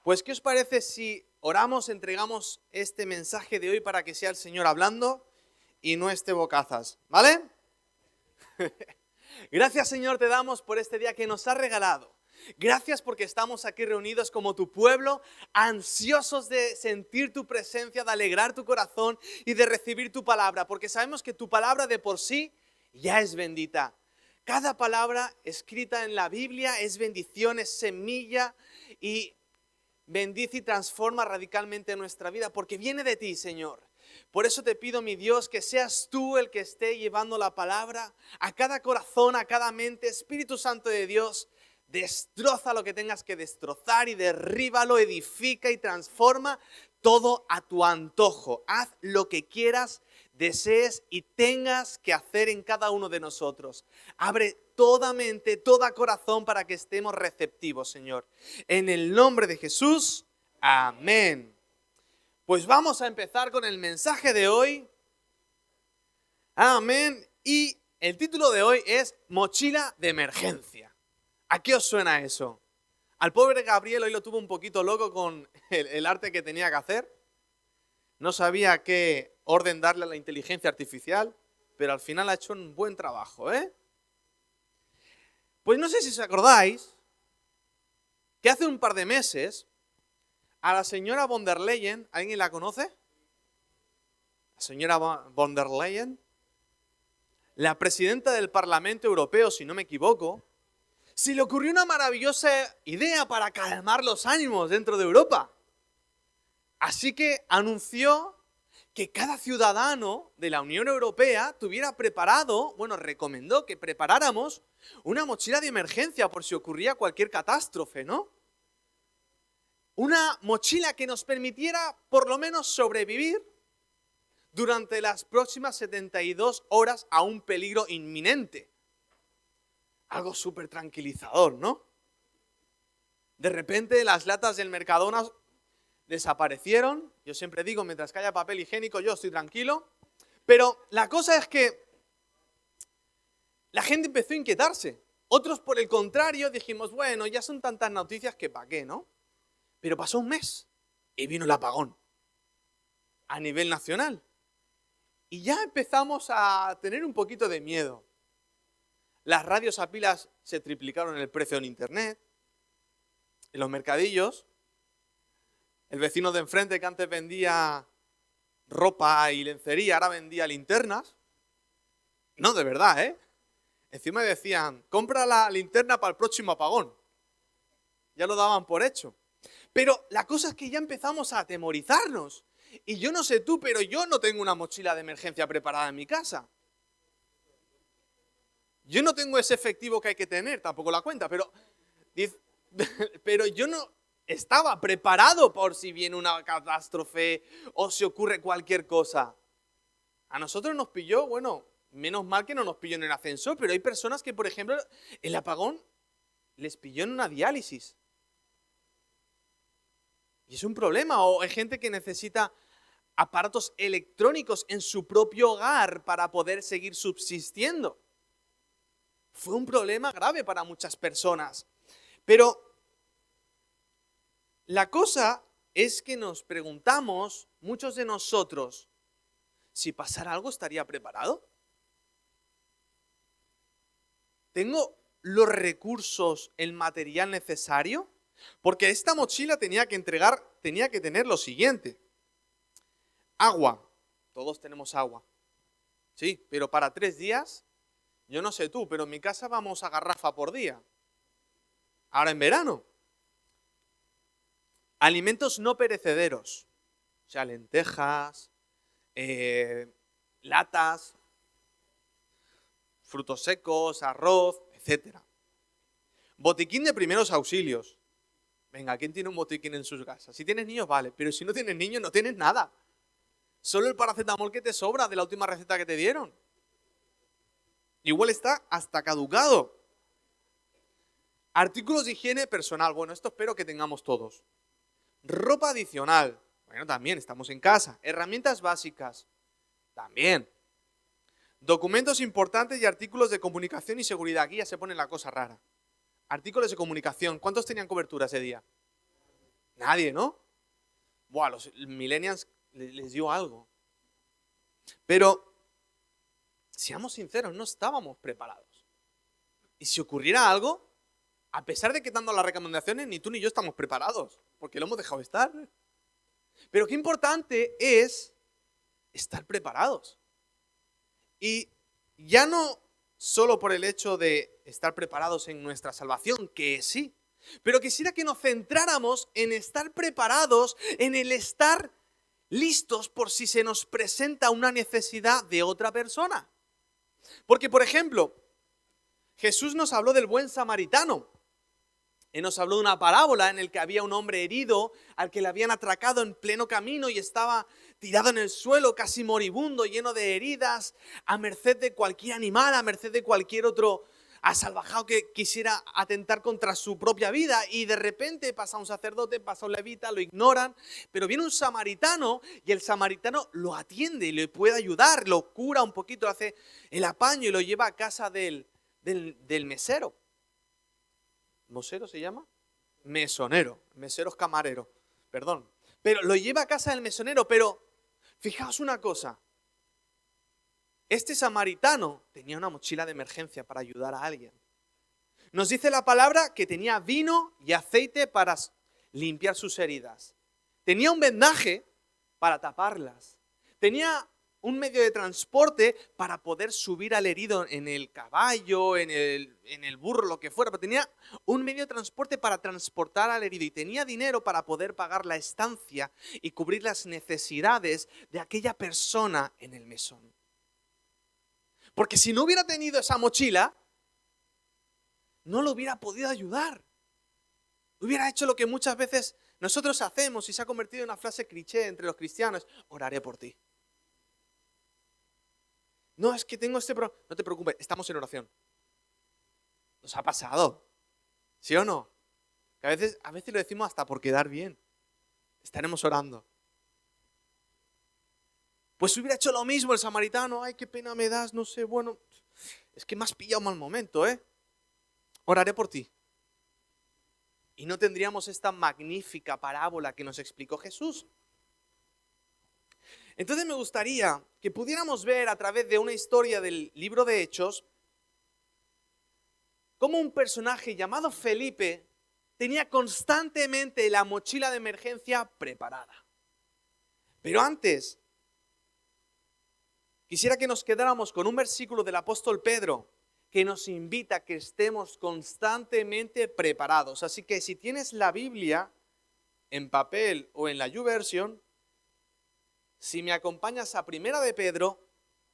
Pues, ¿qué os parece si oramos, entregamos este mensaje de hoy para que sea el Señor hablando y no esté bocazas? ¿Vale? Gracias, Señor, te damos por este día que nos has regalado. Gracias porque estamos aquí reunidos como tu pueblo, ansiosos de sentir tu presencia, de alegrar tu corazón y de recibir tu palabra, porque sabemos que tu palabra de por sí ya es bendita. Cada palabra escrita en la Biblia es bendición, es semilla y bendice y transforma radicalmente nuestra vida, porque viene de ti, Señor. Por eso te pido, mi Dios, que seas tú el que esté llevando la palabra a cada corazón, a cada mente. Espíritu Santo de Dios, destroza lo que tengas que destrozar y derríbalo, edifica y transforma todo a tu antojo. Haz lo que quieras, desees y tengas que hacer en cada uno de nosotros. Abre toda mente, todo corazón para que estemos receptivos, Señor. En el nombre de Jesús, amén. Pues vamos a empezar con el mensaje de hoy. Amén. Y el título de hoy es Mochila de emergencia. ¿A qué os suena eso? Al pobre Gabriel hoy lo tuvo un poquito loco con el arte que tenía que hacer. No sabía qué orden darle a la inteligencia artificial, pero al final ha hecho un buen trabajo, ¿eh? Pues no sé si os acordáis que hace un par de meses a la señora von der Leyen, ¿alguien la conoce? La señora von der Leyen, la presidenta del Parlamento Europeo, si no me equivoco, se le ocurrió una maravillosa idea para calmar los ánimos dentro de Europa. Así que anunció que cada ciudadano de la Unión Europea tuviera preparado, recomendó que preparáramos una mochila de emergencia por si ocurría cualquier catástrofe, ¿no? Una mochila que nos permitiera por lo menos sobrevivir durante las próximas 72 horas a un peligro inminente. Algo súper tranquilizador, ¿no? De repente las latas del Mercadona desaparecieron. Yo siempre digo, mientras que haya papel higiénico, yo estoy tranquilo. Pero la cosa es que la gente empezó a inquietarse. Otros, por el contrario, dijimos, bueno, ya son tantas noticias que pa' qué, ¿no? Pero pasó un mes y vino el apagón a nivel nacional. Y ya empezamos a tener un poquito de miedo. Las radios a pilas se triplicaron el precio en internet, en los mercadillos. El vecino de enfrente que antes vendía ropa y lencería, ahora vendía linternas. No, de verdad, ¿eh? Encima decían, compra la linterna para el próximo apagón. Ya lo daban por hecho. Pero la cosa es que ya empezamos a atemorizarnos. Y yo no sé tú, pero yo no tengo una mochila de emergencia preparada en mi casa. Yo no tengo ese efectivo que hay que tener, tampoco la cuenta, pero yo no estaba preparado por si viene una catástrofe o si ocurre cualquier cosa. A nosotros nos pilló, menos mal que no nos pilló en el ascensor, pero hay personas que, por ejemplo, el apagón les pilló en una diálisis. Y es un problema, o hay gente que necesita aparatos electrónicos en su propio hogar para poder seguir subsistiendo. Fue un problema grave para muchas personas. Pero la cosa es que nos preguntamos, muchos de nosotros, si pasara algo, ¿estaría preparado? ¿Tengo los recursos, el material necesario? Porque esta mochila tenía que tener lo siguiente. Agua. Todos tenemos agua. Sí, pero para 3 días, yo no sé tú, pero en mi casa vamos a garrafa por día. Ahora en verano. Alimentos no perecederos. O sea, lentejas, latas, frutos secos, arroz, etc. Botiquín de primeros auxilios. Venga, ¿quién tiene un botiquín en sus casas? Si tienes niños, vale, pero si no tienes niños, no tienes nada. Solo el paracetamol que te sobra de la última receta que te dieron. Igual está hasta caducado. Artículos de higiene personal. Bueno, esto espero que tengamos todos. Ropa adicional. Bueno, también estamos en casa. Herramientas básicas. También. Documentos importantes y artículos de comunicación y seguridad. Aquí ya se pone la cosa rara. Artículos de comunicación. ¿Cuántos tenían cobertura ese día? Nadie, ¿no? Buah, los millennials les dio algo. Pero, seamos sinceros, no estábamos preparados. Y si ocurriera algo, a pesar de que dando las recomendaciones, ni tú ni yo estamos preparados, porque lo hemos dejado estar. Pero qué importante es estar preparados. Y ya no solo por el hecho de estar preparados en nuestra salvación, que sí, pero quisiera que nos centráramos en estar preparados, en el estar listos por si se nos presenta una necesidad de otra persona. Porque, por ejemplo, Jesús nos habló del buen samaritano. Él nos habló de una parábola en la que había un hombre herido al que le habían atracado en pleno camino y estaba tirado en el suelo, casi moribundo, lleno de heridas, a merced de cualquier animal, a merced de cualquier otro asalvajado que quisiera atentar contra su propia vida. Y de repente pasa un sacerdote, pasa un levita, lo ignoran, pero viene un samaritano y el samaritano lo atiende y le puede ayudar, lo cura un poquito, hace el apaño y lo lleva a casa del mesero. ¿Mosero se llama? Mesonero. Mesero es camarero, perdón. Pero lo lleva a casa del mesonero, pero fijaos una cosa. Este samaritano tenía una mochila de emergencia para ayudar a alguien. Nos dice la palabra que tenía vino y aceite para limpiar sus heridas. Tenía un vendaje para taparlas. Tenía un medio de transporte para poder subir al herido en el caballo, en el burro, lo que fuera. Pero tenía un medio de transporte para transportar al herido y tenía dinero para poder pagar la estancia y cubrir las necesidades de aquella persona en el mesón. Porque si no hubiera tenido esa mochila, no lo hubiera podido ayudar. Hubiera hecho lo que muchas veces nosotros hacemos y se ha convertido en una frase cliché entre los cristianos: oraré por ti. No, es que tengo este problema. No te preocupes, estamos en oración. ¿Nos ha pasado? ¿Sí o no? Que a veces lo decimos hasta por quedar bien. Estaremos orando. Pues hubiera hecho lo mismo el samaritano. Ay, qué pena me das, no sé, bueno. Es que me has pillado un mal momento, ¿eh? Oraré por ti. Y no tendríamos esta magnífica parábola que nos explicó Jesús. Entonces me gustaría que pudiéramos ver a través de una historia del libro de Hechos cómo un personaje llamado Felipe tenía constantemente la mochila de emergencia preparada. Pero antes, quisiera que nos quedáramos con un versículo del apóstol Pedro que nos invita a que estemos constantemente preparados. Así que si tienes la Biblia en papel o en la YouVersion, si me acompañas a 1 de Pedro,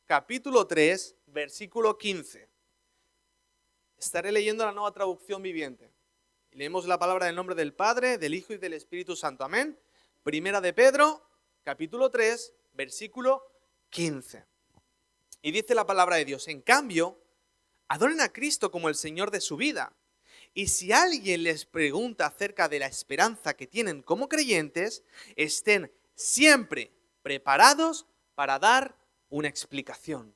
capítulo 3, versículo 15. Estaré leyendo la Nueva Traducción Viviente. Leemos la palabra del nombre del Padre, del Hijo y del Espíritu Santo. Amén. 1 de Pedro, capítulo 3, versículo 15. Y dice la palabra de Dios: en cambio, adoren a Cristo como el Señor de su vida. Y si alguien les pregunta acerca de la esperanza que tienen como creyentes, estén siempre preparados para dar una explicación.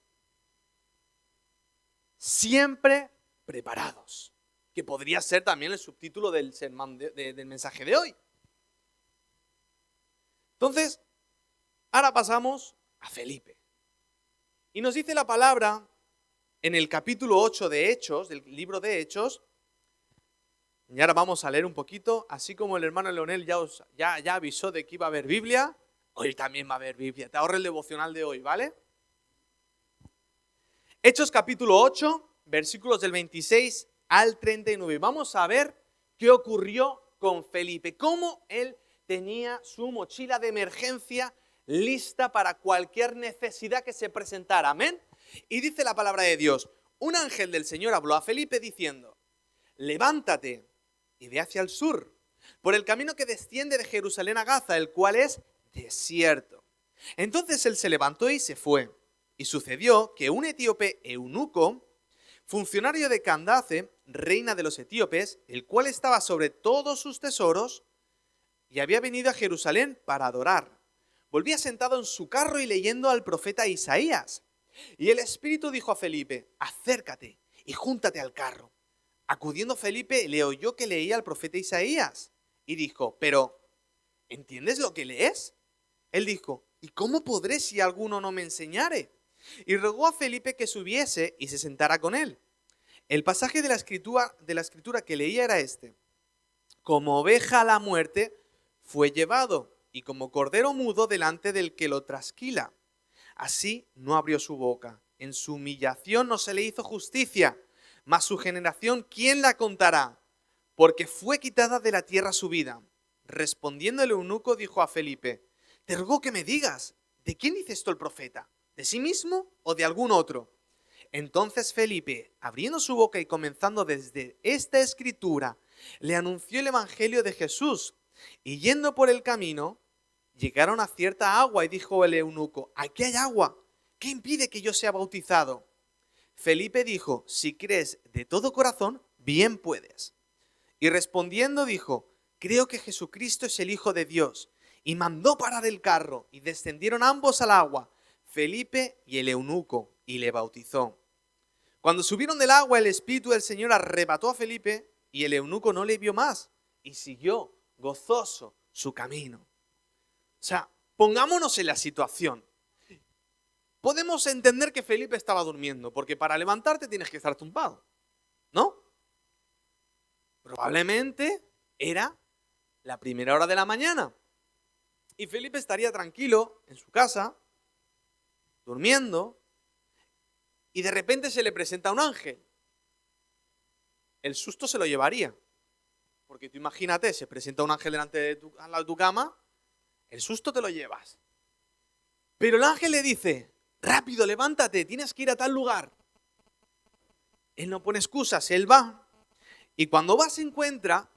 Siempre preparados. Que podría ser también el subtítulo del sermón del mensaje de hoy. Entonces, ahora pasamos a Felipe. Y nos dice la palabra en el capítulo 8 de Hechos, del libro de Hechos. Y ahora vamos a leer un poquito, así como el hermano Leonel ya avisó de que iba a haber Biblia. Hoy también va a haber Biblia. Te ahorro el devocional de hoy, ¿vale? Hechos capítulo 8, versículos del 26 al 39. Vamos a ver qué ocurrió con Felipe. Cómo él tenía su mochila de emergencia lista para cualquier necesidad que se presentara. Amén. Y dice la palabra de Dios: un ángel del Señor habló a Felipe diciendo: levántate y ve hacia el sur, por el camino que desciende de Jerusalén a Gaza, el cual es desierto. Entonces él se levantó y se fue. Y sucedió que un etíope eunuco, funcionario de Candace, reina de los etíopes, el cual estaba sobre todos sus tesoros, y había venido a Jerusalén para adorar, volvía sentado en su carro y leyendo al profeta Isaías. Y el Espíritu dijo a Felipe: acércate y júntate al carro. Acudiendo Felipe, le oyó que leía al profeta Isaías, y dijo: pero, ¿entiendes lo que lees? Él dijo, ¿y cómo podré si alguno no me enseñare? Y rogó a Felipe que subiese y se sentara con él. El pasaje de la escritura que leía era este. Como oveja a la muerte fue llevado, y como cordero mudo delante del que lo trasquila. Así no abrió su boca. En su humillación no se le hizo justicia. Mas su generación, ¿quién la contará? Porque fue quitada de la tierra su vida. Respondiendo el eunuco dijo a Felipe, te ruego que me digas, ¿de quién dice esto el profeta? ¿De sí mismo o de algún otro? Entonces Felipe, abriendo su boca y comenzando desde esta escritura, le anunció el evangelio de Jesús. Y yendo por el camino, llegaron a cierta agua y dijo el eunuco, aquí hay agua, ¿qué impide que yo sea bautizado? Felipe dijo, si crees de todo corazón, bien puedes. Y respondiendo dijo, creo que Jesucristo es el Hijo de Dios. Y mandó parar el carro, y descendieron ambos al agua, Felipe y el eunuco, y le bautizó. Cuando subieron del agua, el Espíritu del Señor arrebató a Felipe, y el eunuco no le vio más, y siguió gozoso su camino. O sea, pongámonos en la situación. Podemos entender que Felipe estaba durmiendo, porque para levantarte tienes que estar tumbado, ¿no? Probablemente era la primera hora de la mañana. Y Felipe estaría tranquilo en su casa, durmiendo, y de repente se le presenta un ángel. El susto se lo llevaría. Porque tú imagínate, se presenta un ángel al lado de tu cama, el susto te lo llevas. Pero el ángel le dice, rápido, levántate, tienes que ir a tal lugar. Él no pone excusas, él va. Y cuando va se encuentra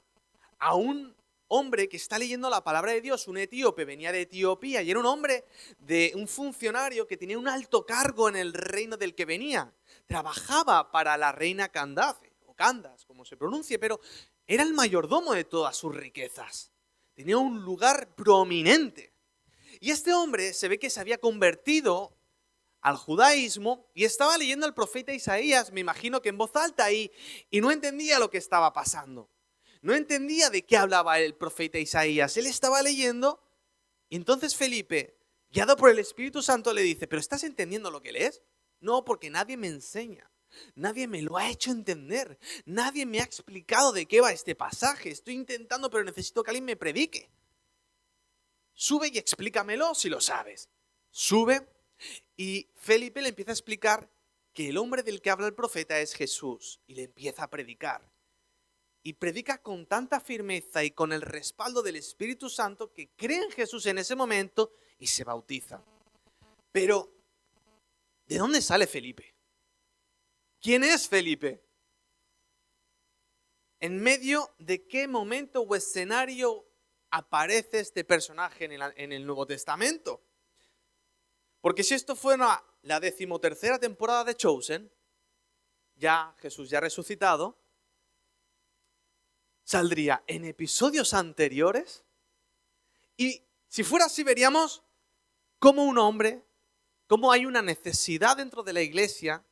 a un hombre que está leyendo la palabra de Dios, un etíope, venía de Etiopía y era un hombre de un funcionario que tenía un alto cargo en el reino del que venía. Trabajaba para la reina Candace, o Candas, como se pronuncie, pero era el mayordomo de todas sus riquezas. Tenía un lugar prominente. Y este hombre se ve que se había convertido al judaísmo y estaba leyendo al profeta Isaías, me imagino que en voz alta, y no entendía lo que estaba pasando. No entendía de qué hablaba el profeta Isaías. Él estaba leyendo y entonces Felipe, guiado por el Espíritu Santo, le dice, ¿pero estás entendiendo lo que lees? No, porque nadie me enseña. Nadie me lo ha hecho entender. Nadie me ha explicado de qué va este pasaje. Estoy intentando, pero necesito que alguien me predique. Sube y explícamelo si lo sabes. Sube y Felipe le empieza a explicar que el hombre del que habla el profeta es Jesús y le empieza a predicar. Y predica con tanta firmeza y con el respaldo del Espíritu Santo que cree en Jesús en ese momento y se bautiza. Pero, ¿de dónde sale Felipe? ¿Quién es Felipe? ¿En medio de qué momento o escenario aparece este personaje en el Nuevo Testamento? Porque si esto fuera la 13ª temporada de Chosen, ya Jesús ya resucitado, saldría en episodios anteriores y si fuera así veríamos cómo un hombre, cómo hay una necesidad dentro de la iglesia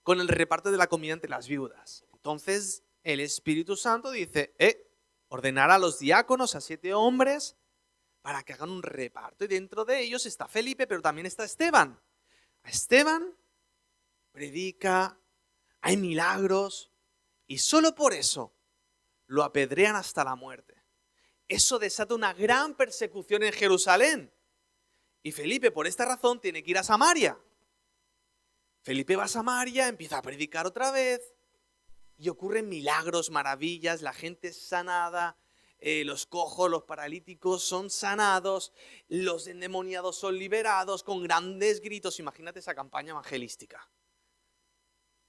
con el reparto de la comida entre las viudas. Entonces el Espíritu Santo dice, ordenar a los diáconos, a 7 hombres, para que hagan un reparto. Y dentro de ellos está Felipe, pero también está Esteban. A Esteban predica, hay milagros, y solo por eso lo apedrean hasta la muerte. Eso desata una gran persecución en Jerusalén. Y Felipe, por esta razón, tiene que ir a Samaria. Felipe va a Samaria, empieza a predicar otra vez, y ocurren milagros, maravillas, la gente es sanada, los cojos, los paralíticos son sanados, los endemoniados son liberados con grandes gritos. Imagínate esa campaña evangelística.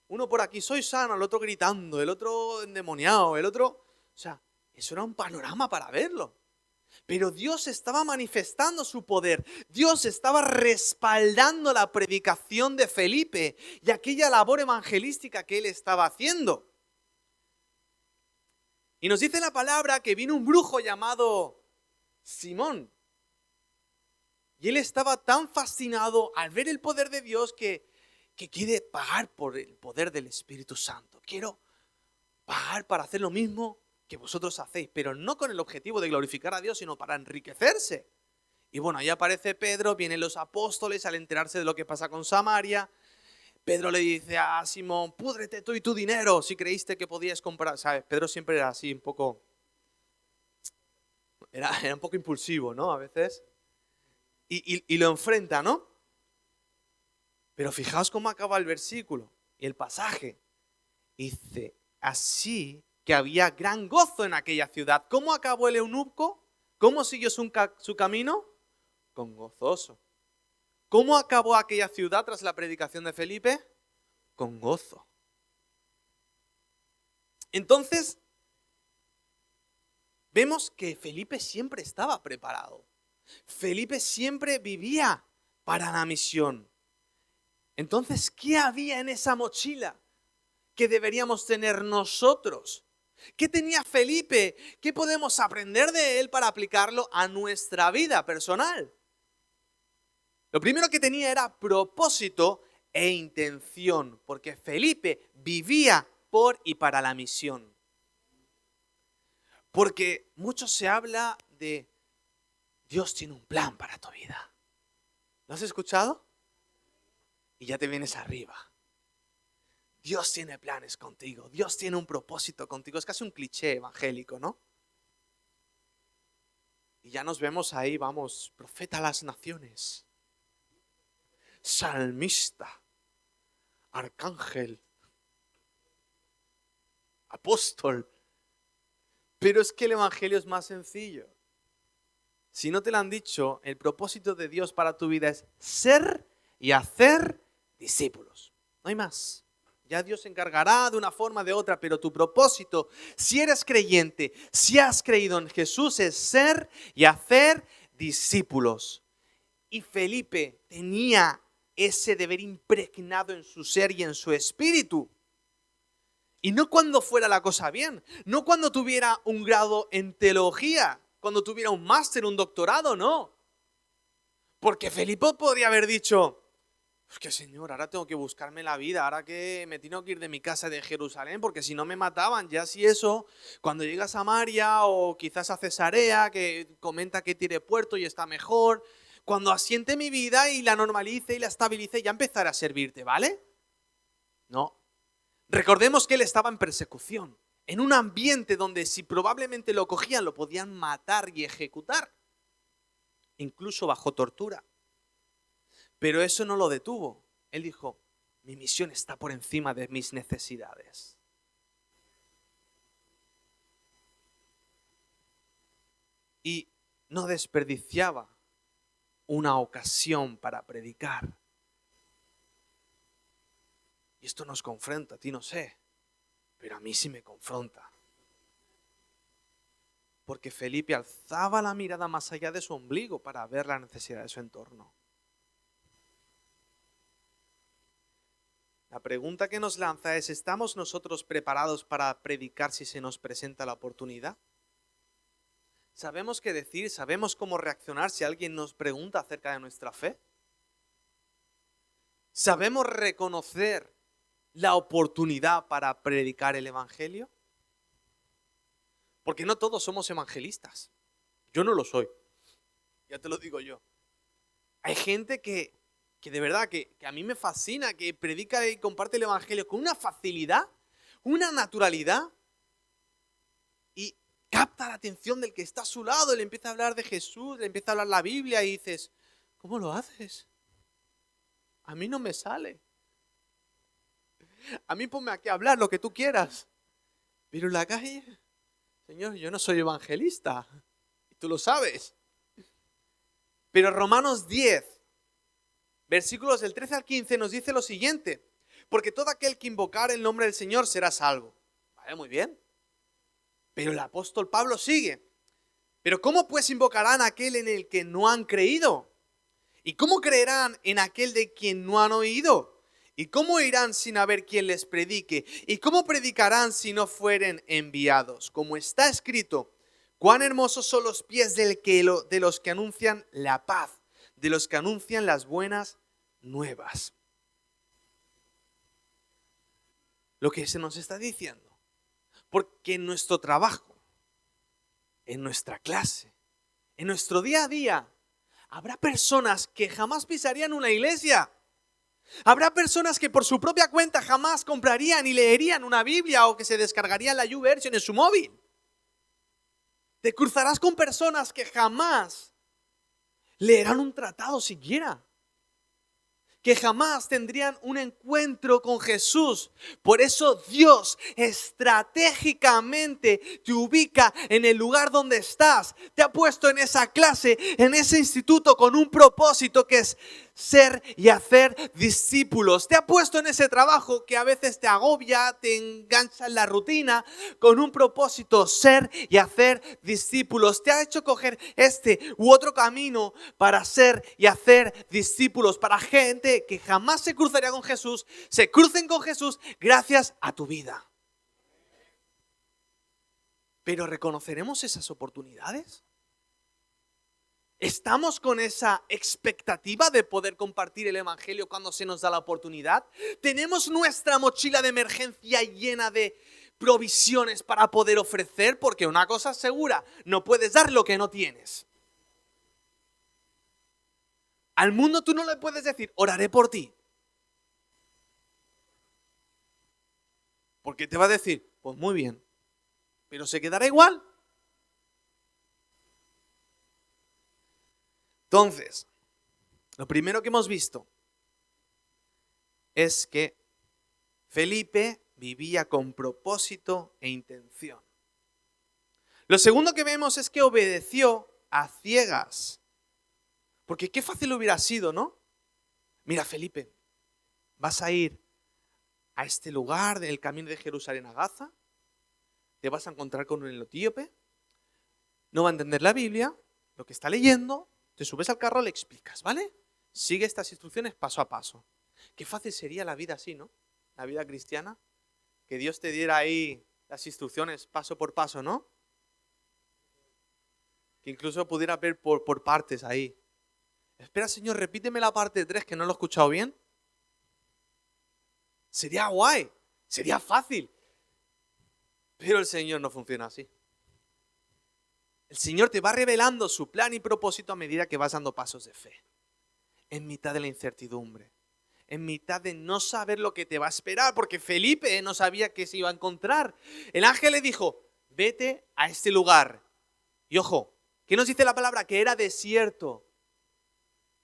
Uno por aquí, soy sano, el otro gritando, el otro endemoniado, el otro... O sea, eso era un panorama para verlo. Pero Dios estaba manifestando su poder. Dios estaba respaldando la predicación de Felipe y aquella labor evangelística que él estaba haciendo. Y nos dice la palabra que vino un brujo llamado Simón. Y él estaba tan fascinado al ver el poder de Dios que quiere pagar por el poder del Espíritu Santo. Quiero pagar para hacer lo mismo que vosotros hacéis, pero no con el objetivo de glorificar a Dios, sino para enriquecerse. Y bueno, ahí aparece Pedro, vienen los apóstoles al enterarse de lo que pasa con Samaria. Pedro le dice a Simón, púdrete tú y tu dinero si creíste que podías comprar. ¿Sabes? Pedro siempre era así, un poco... Era un poco impulsivo, ¿no? A veces. Y lo enfrenta, ¿no? Pero fijaos cómo acaba el versículo y el pasaje. Dice, así que había gran gozo en aquella ciudad. ¿Cómo acabó el eunuco? ¿Cómo siguió su camino? Con gozoso. ¿Cómo acabó aquella ciudad tras la predicación de Felipe? Con gozo. Entonces, vemos que Felipe siempre estaba preparado. Felipe siempre vivía para la misión. Entonces, ¿qué había en esa mochila que deberíamos tener nosotros? ¿Qué tenía Felipe? ¿Qué podemos aprender de él para aplicarlo a nuestra vida personal? Lo primero que tenía era propósito e intención, porque Felipe vivía por y para la misión. Porque mucho se habla de Dios tiene un plan para tu vida. ¿Lo has escuchado? Y ya te vienes arriba. Dios tiene planes contigo. Dios tiene un propósito contigo. Es casi un cliché evangélico, ¿no? Y ya nos vemos ahí, vamos, profeta a las naciones, salmista, arcángel, apóstol. Pero es que el evangelio es más sencillo. Si no te lo han dicho, el propósito de Dios para tu vida es ser y hacer discípulos. No hay más. Ya Dios se encargará de una forma o de otra, pero tu propósito, si eres creyente, si has creído en Jesús, es ser y hacer discípulos. Y Felipe tenía ese deber impregnado en su ser y en su espíritu. Y no cuando fuera la cosa bien, no cuando tuviera un grado en teología, cuando tuviera un máster, un doctorado, no. Porque Felipe podría haber dicho, es que Señor, ahora tengo que buscarme la vida, ahora que me tengo que ir de mi casa de Jerusalén, porque si no me mataban, ya si eso, cuando llega a Samaria o quizás a Cesarea, que comenta que tiene puerto y está mejor, cuando asiente mi vida y la normalice y la estabilice, ya empezaré a servirte, ¿vale? No. Recordemos que él estaba en persecución, en un ambiente donde si probablemente lo cogían, lo podían matar y ejecutar, incluso bajo tortura. Pero eso no lo detuvo. Él dijo, mi misión está por encima de mis necesidades. Y no desperdiciaba una ocasión para predicar. Y esto nos confronta, a ti no sé, pero a mí sí me confronta. Porque Felipe alzaba la mirada más allá de su ombligo para ver la necesidad de su entorno. La pregunta que nos lanza es, ¿estamos nosotros preparados para predicar si se nos presenta la oportunidad? ¿Sabemos qué decir? ¿Sabemos cómo reaccionar si alguien nos pregunta acerca de nuestra fe? ¿Sabemos reconocer la oportunidad para predicar el evangelio? Porque no todos somos evangelistas. Yo no lo soy. Ya te lo digo yo. Hay gente que de verdad que a mí me fascina, que predica y comparte el evangelio con una facilidad, una naturalidad, y capta la atención del que está a su lado, le empieza a hablar de Jesús, le empieza a hablar la Biblia y dices, ¿cómo lo haces? A mí no me sale. A mí ponme aquí a hablar lo que tú quieras. Pero en la calle, Señor, yo no soy evangelista. Y tú lo sabes. Pero Romanos 10, versículos del 13 al 15 nos dice lo siguiente. Porque todo aquel que invocar el nombre del Señor será salvo. Vale, muy bien. Pero el apóstol Pablo sigue. Pero ¿cómo pues invocarán a aquel en el que no han creído? ¿Y cómo creerán en aquel de quien no han oído? ¿Y cómo irán sin haber quien les predique? ¿Y cómo predicarán si no fueren enviados? Como está escrito, cuán hermosos son los pies de los que anuncian la paz, de los que anuncian las buenas nuevas. Lo que se nos está diciendo. Porque nuestro trabajo en nuestra clase, en nuestro día a día, habrá personas que jamás pisarían una iglesia. Habrá personas que por su propia cuenta jamás comprarían y leerían una Biblia o que se descargarían la YouVersion en su móvil. Te cruzarás con personas que jamás leerán un tratado siquiera, que jamás tendrían un encuentro con Jesús. Por eso Dios estratégicamente te ubica en el lugar donde estás. Te ha puesto en esa clase, en ese instituto con un propósito que es ser y hacer discípulos. Te ha puesto en ese trabajo que a veces te agobia, te engancha en la rutina, con un propósito, ser y hacer discípulos. Te ha hecho coger este u otro camino para ser y hacer discípulos, para gente que jamás se cruzaría con Jesús, se crucen con Jesús gracias a tu vida. Pero ¿reconoceremos esas oportunidades? ¿Estamos con esa expectativa de poder compartir el evangelio cuando se nos da la oportunidad? ¿Tenemos nuestra mochila de emergencia llena de provisiones para poder ofrecer? Porque una cosa es segura, no puedes dar lo que no tienes. Al mundo tú no le puedes decir, oraré por ti. Porque te va a decir, pues muy bien, pero se quedará igual. Entonces, lo primero que hemos visto es que Felipe vivía con propósito e intención. Lo segundo que vemos es que obedeció a ciegas. Porque qué fácil hubiera sido, ¿no? Mira, Felipe, vas a ir a este lugar del camino de Jerusalén a Gaza, te vas a encontrar con un etíope, no va a entender la Biblia, lo que está leyendo, te subes al carro, le explicas, ¿vale? Sigue estas instrucciones paso a paso. Qué fácil sería la vida así, ¿no? La vida cristiana, que Dios te diera ahí las instrucciones paso por paso, ¿no? Que incluso pudiera ver por partes ahí. Espera, Señor, repíteme la parte 3 que no lo he escuchado bien. Sería guay, sería fácil. Pero el Señor no funciona así. El Señor te va revelando su plan y propósito a medida que vas dando pasos de fe. En mitad de la incertidumbre. En mitad de no saber lo que te va a esperar. Porque Felipe no sabía qué se iba a encontrar. El ángel le dijo, vete a este lugar. Y ojo, ¿qué nos dice la palabra? Que era desierto.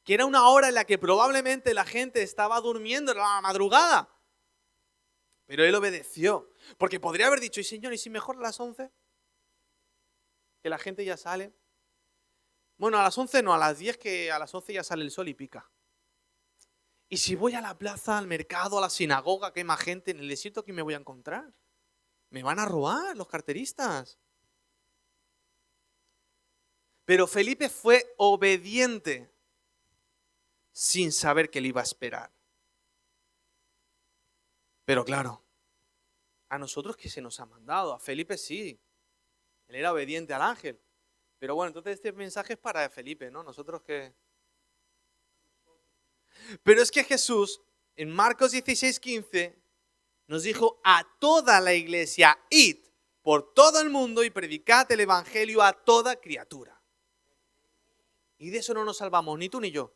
Que era una hora en la que probablemente la gente estaba durmiendo, era la madrugada. Pero él obedeció. Porque podría haber dicho, y Señor, ¿y si mejor a las 11? Que la gente ya sale. Bueno, a las 11 no, a las 10, que a las 11 ya sale el sol y pica. Y si voy a la plaza, al mercado, a la sinagoga, que hay más gente, en el desierto, ¿qué me voy a encontrar? Me van a robar los carteristas. Pero Felipe fue obediente sin saber qué le iba a esperar. Pero claro, a nosotros ¿qué se nos ha mandado? A Felipe sí. Él era obediente al ángel. Pero bueno, entonces este mensaje es para Felipe, ¿no? Nosotros que... Pero es que Jesús, en Marcos 16:15, nos dijo a toda la iglesia, id por todo el mundo y predicad el evangelio a toda criatura. Y de eso no nos salvamos, ni tú ni yo.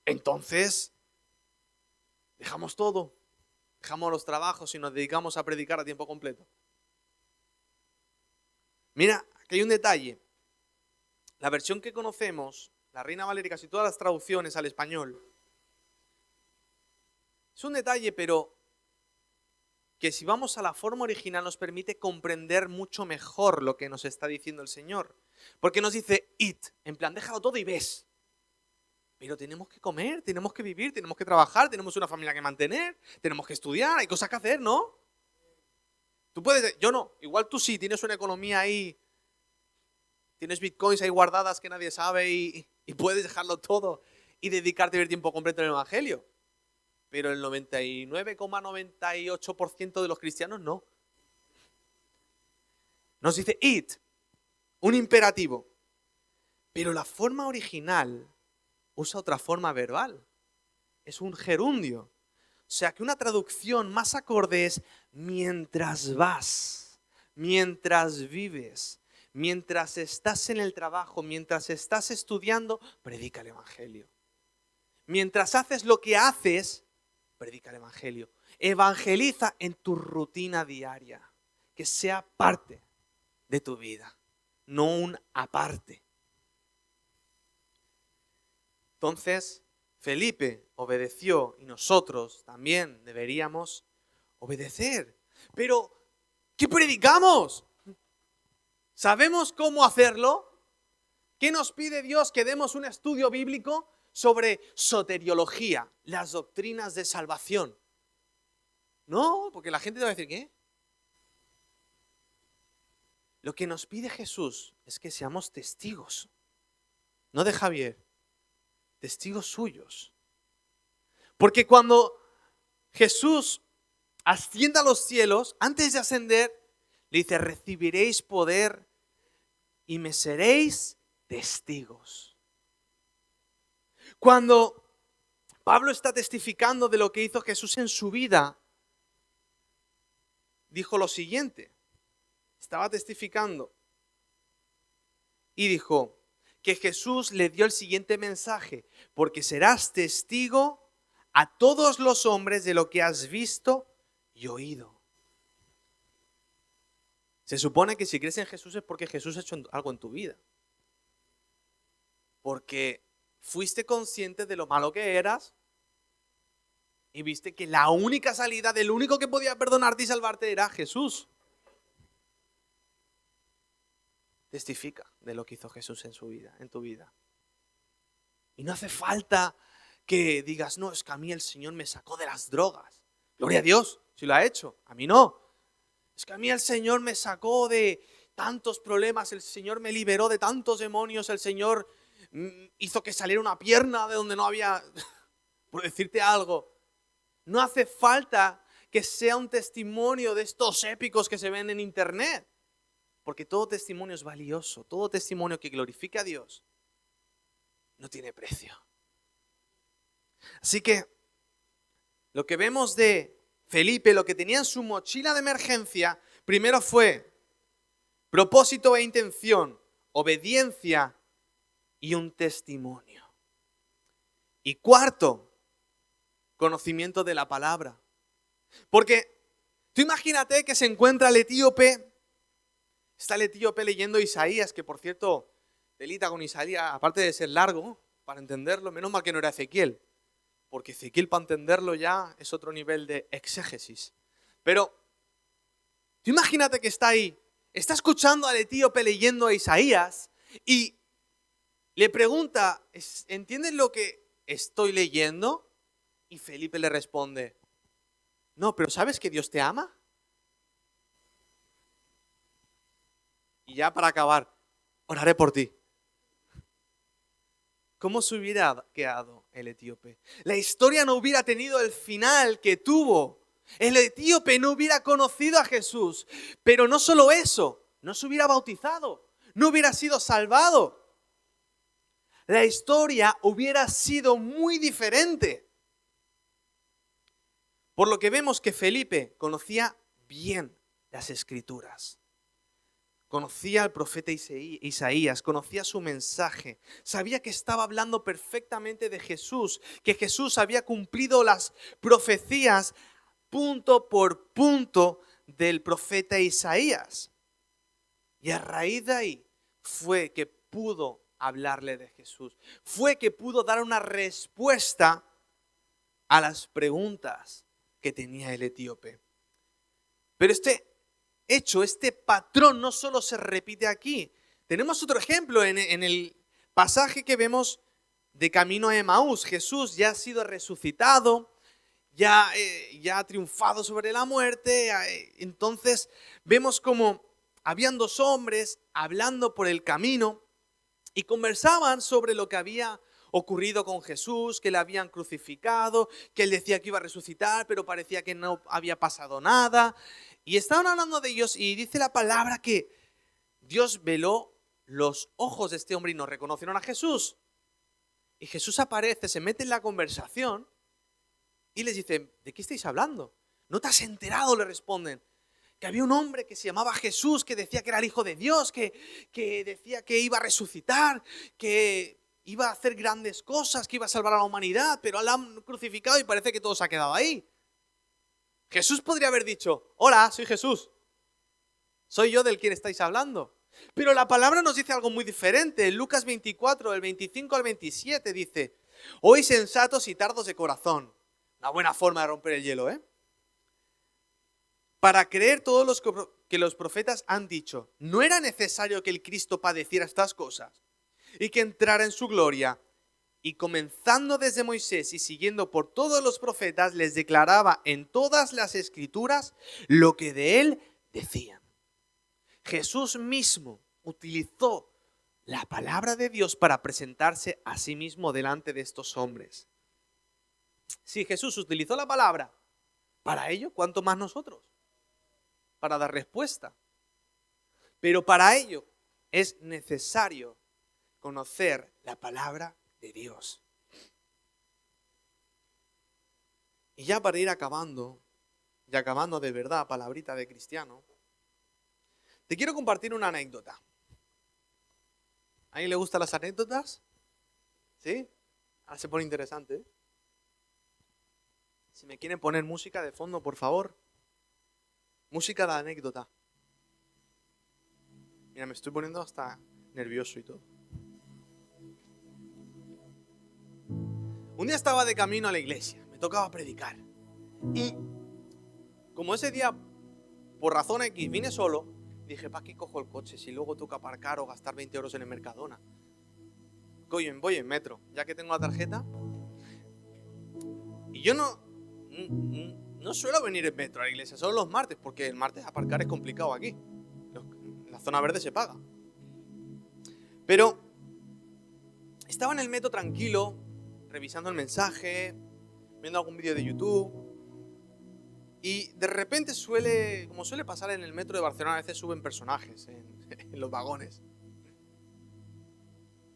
Entonces, dejamos todo, dejamos los trabajos y nos dedicamos a predicar a tiempo completo. Mira, aquí hay un detalle. La versión que conocemos, la Reina Valera, casi todas las traducciones al español, es un detalle, pero que si vamos a la forma original nos permite comprender mucho mejor lo que nos está diciendo el Señor. Porque nos dice, id, en plan, déjalo todo y ves. Pero tenemos que comer, tenemos que vivir, tenemos que trabajar, tenemos una familia que mantener, tenemos que estudiar, hay cosas que hacer, ¿no? Tú puedes, yo no, igual tú sí, tienes una economía ahí, tienes bitcoins ahí guardadas que nadie sabe y puedes dejarlo todo y dedicarte a ver tiempo completo en el evangelio. Pero el 99,98% de los cristianos no. Nos dice id, un imperativo. Pero la forma original usa otra forma verbal. Es un gerundio. O sea que una traducción más acorde es mientras vas. mientras vives, mientras estás en el trabajo, mientras estás estudiando, predica el Evangelio. Mientras haces lo que haces, predica el Evangelio. Evangeliza en tu rutina diaria, que sea parte de tu vida, no un aparte. Entonces, Felipe obedeció y nosotros también deberíamos obedecer. Pero, ¿qué predicamos? ¿Sabemos cómo hacerlo? ¿Qué nos pide Dios? Que demos un estudio bíblico sobre soteriología, las doctrinas de salvación. No, porque la gente te va a decir, ¿qué? Lo que nos pide Jesús es que seamos testigos, no de Javier, testigos suyos. Porque cuando Jesús ascienda a los cielos, antes de ascender, le dice, recibiréis poder y me seréis testigos. Cuando Pablo está testificando de lo que hizo Jesús en su vida, dijo lo siguiente, estaba testificando y dijo que Jesús le dio el siguiente mensaje, porque serás testigo a todos los hombres de lo que has visto y oído. Se supone que si crees en Jesús es porque Jesús ha hecho algo en tu vida. Porque fuiste consciente de lo malo que eras y viste que la única salida, del único que podía perdonarte y salvarte era Jesús. Testifica de lo que hizo Jesús en su vida, en tu vida. Y no hace falta que digas, no, es que a mí el Señor me sacó de las drogas. Gloria a Dios, si lo ha hecho. A mí no. Es que a mí el Señor me sacó de tantos problemas, el Señor me liberó de tantos demonios, el Señor hizo que saliera una pierna de donde no había, por decirte algo. No hace falta que sea un testimonio de estos épicos que se ven en internet. Porque todo testimonio es valioso, todo testimonio que glorifica a Dios no tiene precio. Así que lo que vemos de Felipe, lo que tenía en su mochila de emergencia, primero fue propósito e intención, obediencia y un testimonio. Y cuarto, conocimiento de la palabra. Porque tú imagínate que se encuentra el etíope. Está el etíope leyendo Isaías, que por cierto, delita con Isaías, aparte de ser largo, para entenderlo, menos mal que no era Ezequiel, porque Ezequiel para entenderlo ya es otro nivel de exégesis. Pero, tú imagínate que está ahí, está escuchando al etíope leyendo a Isaías y le pregunta, ¿entiendes lo que estoy leyendo? Y Felipe le responde, no, pero ¿sabes que Dios te ama? Y ya para acabar, oraré por ti. ¿Cómo se hubiera quedado el etíope? La historia no hubiera tenido el final que tuvo. El etíope no hubiera conocido a Jesús. Pero no solo eso, no se hubiera bautizado, no hubiera sido salvado. La historia hubiera sido muy diferente. Por lo que vemos que Felipe conocía bien las Escrituras. Conocía al profeta Isaías, conocía su mensaje, sabía que estaba hablando perfectamente de Jesús, que Jesús había cumplido las profecías punto por punto del profeta Isaías. Y a raíz de ahí fue que pudo hablarle de Jesús, fue que pudo dar una respuesta a las preguntas que tenía el etíope. Pero este patrón no solo se repite aquí. Tenemos otro ejemplo en el pasaje que vemos de camino a Emaús. Jesús ya ha sido resucitado, ya ha triunfado sobre la muerte. Entonces vemos como habían dos hombres hablando por el camino y conversaban sobre lo que había ocurrido con Jesús, que le habían crucificado, que él decía que iba a resucitar, pero parecía que no había pasado nada. Y estaban hablando de ellos y dice la palabra que Dios veló los ojos de este hombre y no reconocieron a Jesús. Y Jesús aparece, se mete en la conversación y les dice, ¿de qué estáis hablando? ¿No te has enterado?, le responden. que había un hombre que se llamaba Jesús, que decía que era el Hijo de Dios, que decía que iba a resucitar, que iba a hacer grandes cosas, que iba a salvar a la humanidad, pero lo han crucificado y parece que todo se ha quedado ahí. Jesús podría haber dicho: hola, soy Jesús, soy yo del quien estáis hablando. Pero la palabra nos dice algo muy diferente. En Lucas 24, del 25 al 27 dice: oíd sensatos y tardos de corazón. Una buena forma de romper el hielo, ¿eh? Para creer todos los que los profetas han dicho, ¿no era necesario que el Cristo padeciera estas cosas y que entrara en su gloria? Y comenzando desde Moisés y siguiendo por todos los profetas, les declaraba en todas las escrituras lo que de él decían. Jesús mismo utilizó la palabra de Dios para presentarse a sí mismo delante de estos hombres. Si Jesús utilizó la palabra para ello, ¿cuánto más nosotros? Para dar respuesta. Pero para ello es necesario conocer la palabra de Dios. Y ya para ir acabando, y acabando de verdad, palabrita de cristiano, te quiero compartir una anécdota. ¿A alguien le gustan las anécdotas? ¿Sí? Ahora se pone interesante, ¿eh? Si me quieren poner música de fondo, por favor. Música de anécdota. Mira, me estoy poniendo hasta nervioso y todo. Un día estaba de camino a la iglesia, me tocaba predicar. Y como ese día, por razón X, vine solo, dije: ¿para qué cojo el coche si luego toca aparcar o gastar 20 euros en el Mercadona? Voy en metro, ya que tengo la tarjeta. Y yo no suelo venir en metro a la iglesia, solo los martes, porque el martes aparcar es complicado aquí. En la zona verde se paga. Pero estaba en el metro tranquilo, revisando el mensaje, viendo algún vídeo de YouTube. Y de repente como suele pasar en el metro de Barcelona, a veces suben personajes en los vagones.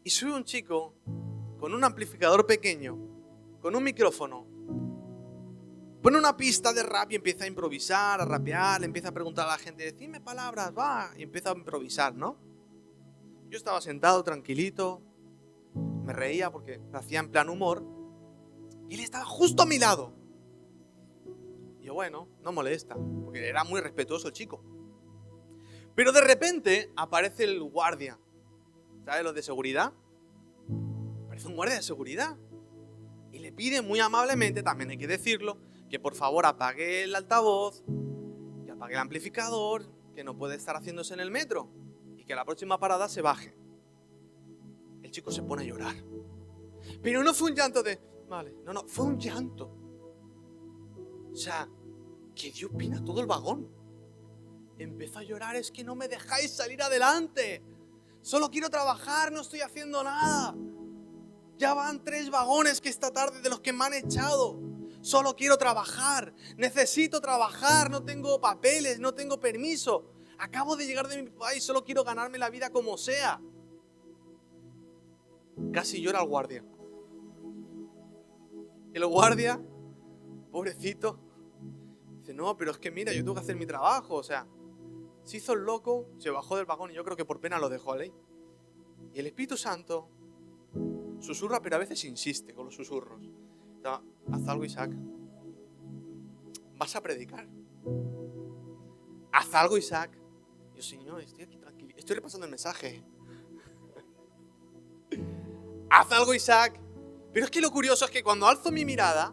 Y sube un chico con un amplificador pequeño, con un micrófono, pone una pista de rap y empieza a improvisar, a rapear, le empieza a preguntar a la gente: decidme palabras, va, y empieza a improvisar, ¿no? Yo estaba sentado tranquilito, me reía porque lo hacía en plan humor, y él estaba justo a mi lado. Y yo, bueno, no molesta, porque era muy respetuoso el chico. Pero de repente aparece el guardia. ¿Sabes los de seguridad? Aparece un guardia de seguridad. Y le pide muy amablemente, también hay que decirlo, que por favor apague el altavoz, que apague el amplificador, que no puede estar haciéndose en el metro y que a la próxima parada se baje. El chico se pone a llorar. Pero no fue un llanto de... Vale, no, fue un llanto. O sea, que dio pena a todo el vagón. Empezó a llorar: es que no me dejáis salir adelante. Solo quiero trabajar, no estoy haciendo nada. Ya van 3 vagones que esta tarde de los que me han echado. Solo quiero trabajar, necesito trabajar, no tengo papeles, no tengo permiso. Acabo de llegar de mi país, solo quiero ganarme la vida como sea. Casi llora el guardia. El guardia, pobrecito, dice: no, pero es que mira, yo tengo que hacer mi trabajo. O sea, se hizo el loco, se bajó del vagón y yo creo que por pena lo dejó ahí. Y el Espíritu Santo susurra, pero a veces insiste con los susurros. Haz algo, Isaac. Vas a predicar. Haz algo, Isaac. Yo: Señor, estoy aquí tranquilo, estoy repasando el mensaje. Haz algo, Isaac. Pero es que lo curioso es que cuando alzo mi mirada,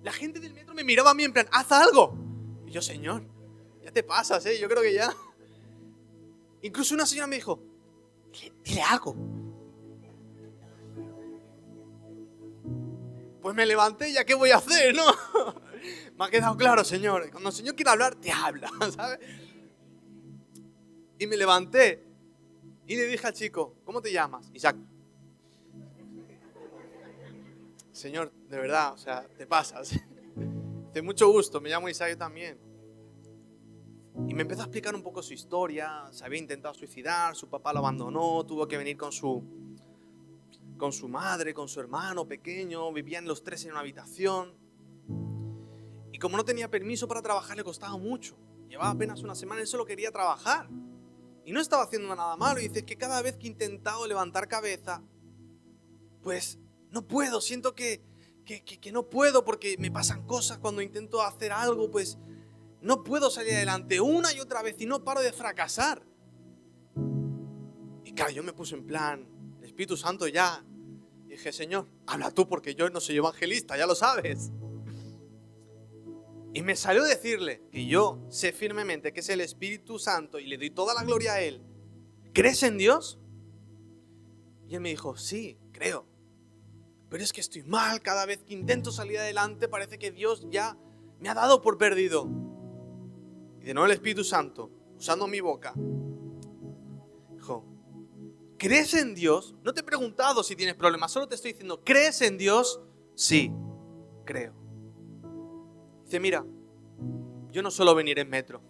la gente del metro me miraba a mí en plan: haz algo. Y yo: Señor, ya te pasas, yo creo que ya. Incluso una señora me dijo: dile algo. Pues me levanté, ¿ya qué voy a hacer, no? Me ha quedado claro, Señor. Cuando el Señor quiere hablar, te habla, ¿sabes? Y me levanté y le dije al chico: ¿cómo te llamas? Isaac. Señor, de verdad, o sea, te pasas. De mucho gusto, me llamo Isaac también. Y me empezó a explicar un poco su historia. Se había intentado suicidar, su papá lo abandonó, tuvo que venir con su madre, con su hermano pequeño, vivían los 3 en una habitación. Y como no tenía permiso para trabajar, le costaba mucho. llevaba apenas una semana, él solo quería trabajar. Y no estaba haciendo nada malo. Y dice que cada vez que he intentado levantar cabeza, pues no puedo, siento que no puedo porque me pasan cosas cuando intento hacer algo, pues no puedo salir adelante una y otra vez y no paro de fracasar. Y claro, yo me puse en plan, el Espíritu Santo ya. Y dije, Señor, habla tú porque yo no soy evangelista, ya lo sabes. Y me salió decirle que yo sé firmemente que es el Espíritu Santo y le doy toda la gloria a Él. ¿Crees en Dios? Y él me dijo, sí, creo. Pero es que estoy mal, cada vez que intento salir adelante parece que Dios ya me ha dado por perdido. Y de nuevo el Espíritu Santo, usando mi boca, dijo, ¿crees en Dios? No te he preguntado si tienes problemas, solo te estoy diciendo, ¿crees en Dios? Sí, creo. Dice, mira, yo no suelo venir en metro,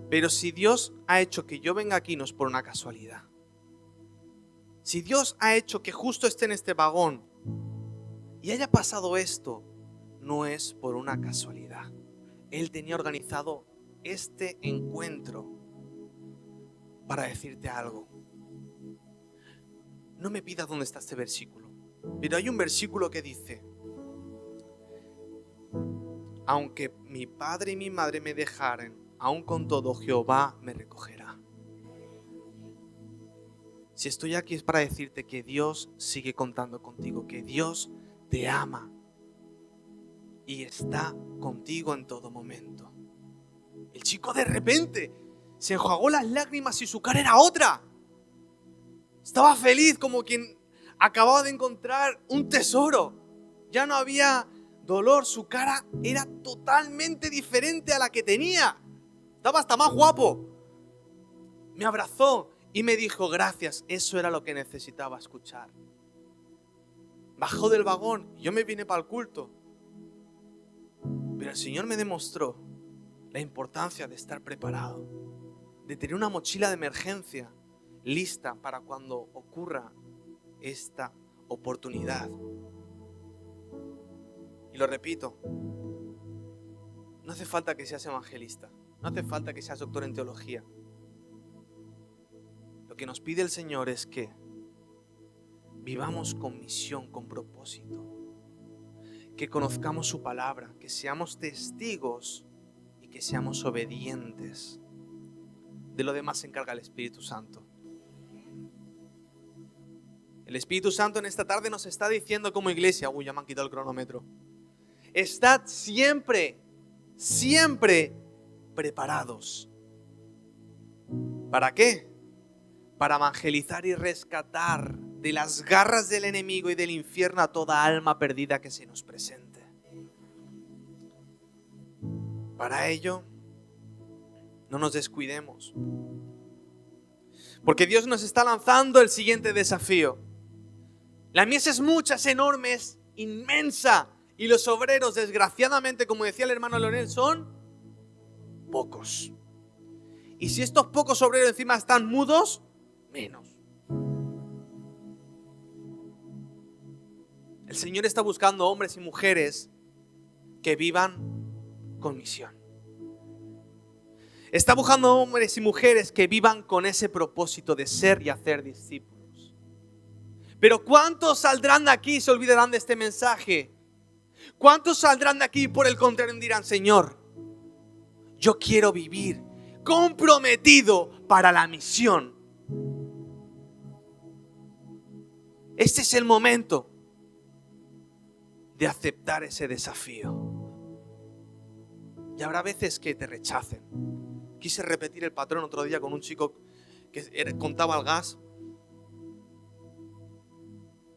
pero si Dios ha hecho que yo venga aquí no es por una casualidad. Si Dios ha hecho que justo esté en este vagón y haya pasado esto, no es por una casualidad. Él tenía organizado este encuentro para decirte algo. No me pidas dónde está este versículo, pero hay un versículo que dice, aunque mi padre y mi madre me dejaren, aún con todo Jehová me recogerá. Si estoy aquí es para decirte que Dios sigue contando contigo, que Dios te ama y está contigo en todo momento. El chico de repente se enjuagó las lágrimas y su cara era otra. Estaba feliz como quien acababa de encontrar un tesoro. Ya no había dolor, su cara era totalmente diferente a la que tenía. Estaba hasta más guapo. Me abrazó y me dijo, gracias, eso era lo que necesitaba escuchar. Bajó del vagón y yo me vine para el culto. Pero el Señor me demostró la importancia de estar preparado, de tener una mochila de emergencia lista para cuando ocurra esta oportunidad. Y lo repito, no hace falta que seas evangelista, no hace falta que seas doctor en teología. Lo que nos pide el Señor es que vivamos con misión, con propósito, que conozcamos su palabra, que seamos testigos y que seamos obedientes. De lo demás se encarga el Espíritu Santo. El Espíritu Santo en esta tarde nos está diciendo como iglesia, ya me han quitado el cronómetro, estad siempre, siempre preparados. ¿Para qué? Para evangelizar y rescatar de las garras del enemigo y del infierno a toda alma perdida que se nos presente. Para ello, no nos descuidemos, porque Dios nos está lanzando el siguiente desafío. La mies es mucha, es enorme, es inmensa, y los obreros, desgraciadamente, como decía el hermano Leonel, son pocos. Y si estos pocos obreros encima están mudos, menos. El Señor está buscando hombres y mujeres que vivan con misión. Está buscando hombres y mujeres que vivan con ese propósito de ser y hacer discípulos. Pero ¿cuántos saldrán de aquí y se olvidarán de este mensaje? ¿Cuántos saldrán de aquí y por el contrario dirán, Señor, yo quiero vivir comprometido para la misión? Este es el momento de aceptar ese desafío. Y habrá veces que te rechacen. Quise repetir el patrón otro día con un chico que contaba el gas.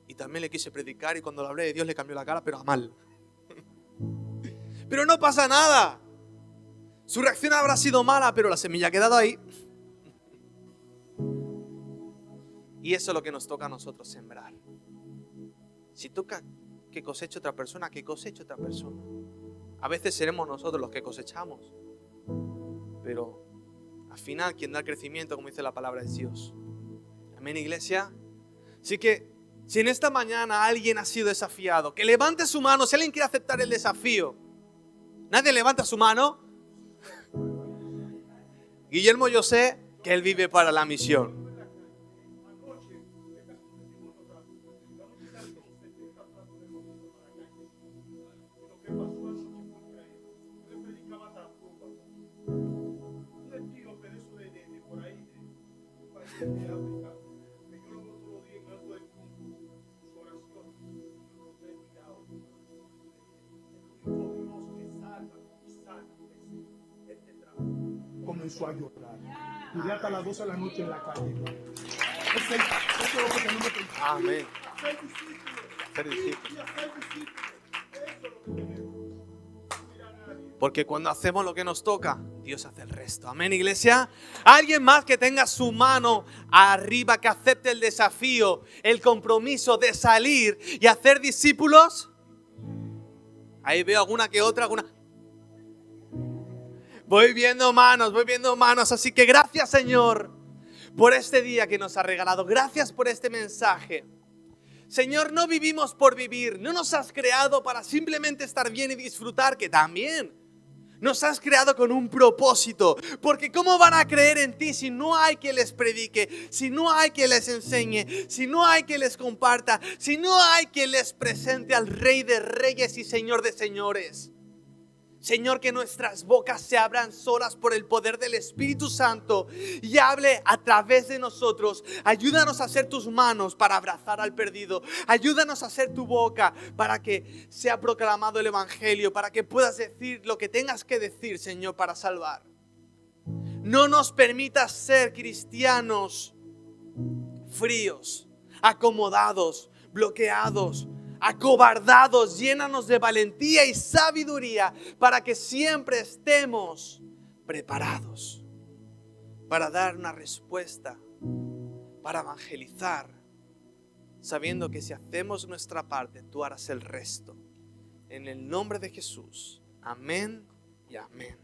Y también le quise predicar y cuando le hablé de Dios le cambió la cara, pero a mal. Pero no pasa nada. Su reacción habrá sido mala, pero la semilla ha quedado ahí. Y eso es lo que nos toca a nosotros sembrar. Si toca que coseche otra persona, que coseche otra persona. A veces seremos nosotros los que cosechamos, pero al final quien da el crecimiento, como dice la palabra, es Dios. Amén, iglesia. Así que si en esta mañana alguien ha sido desafiado, que levante su mano. Si alguien quiere aceptar el desafío, nadie levanta su mano. Guillermo, yo sé que él vive para la misión. Comenzó a llorar. Duré hasta las 12 de la noche en la calle. Eso es lo que tenemos que hacer. Amén. Ser discípulos. Ser discípulos. Y hacer discípulos. Eso es lo que tenemos. No mirar a nadie. Porque cuando hacemos lo que nos toca, Dios hace el resto. Amén, iglesia. Alguien más que tenga su mano arriba, que acepte el desafío, el compromiso de salir y hacer discípulos. Ahí veo alguna que otra, alguna. Voy viendo manos. Así que gracias, Señor, por este día que nos ha regalado. Gracias por este mensaje. Señor, no vivimos por vivir. No nos has creado para simplemente estar bien y disfrutar, que también. Nos has creado con un propósito. Porque ¿cómo van a creer en ti si no hay quien les predique? Si no hay quien les enseñe. Si no hay quien les comparta. Si no hay quien les presente al Rey de Reyes y Señor de Señores. Señor, que nuestras bocas se abran solas por el poder del Espíritu Santo y hable a través de nosotros. Ayúdanos a ser tus manos para abrazar al perdido. Ayúdanos a ser tu boca para que sea proclamado el Evangelio, para que puedas decir lo que tengas que decir, Señor, para salvar. No nos permitas ser cristianos fríos, acomodados, bloqueados, acobardados. Llénanos de valentía y sabiduría para que siempre estemos preparados para dar una respuesta, para evangelizar, sabiendo que si hacemos nuestra parte, tú harás el resto. En el nombre de Jesús. Amén y amén.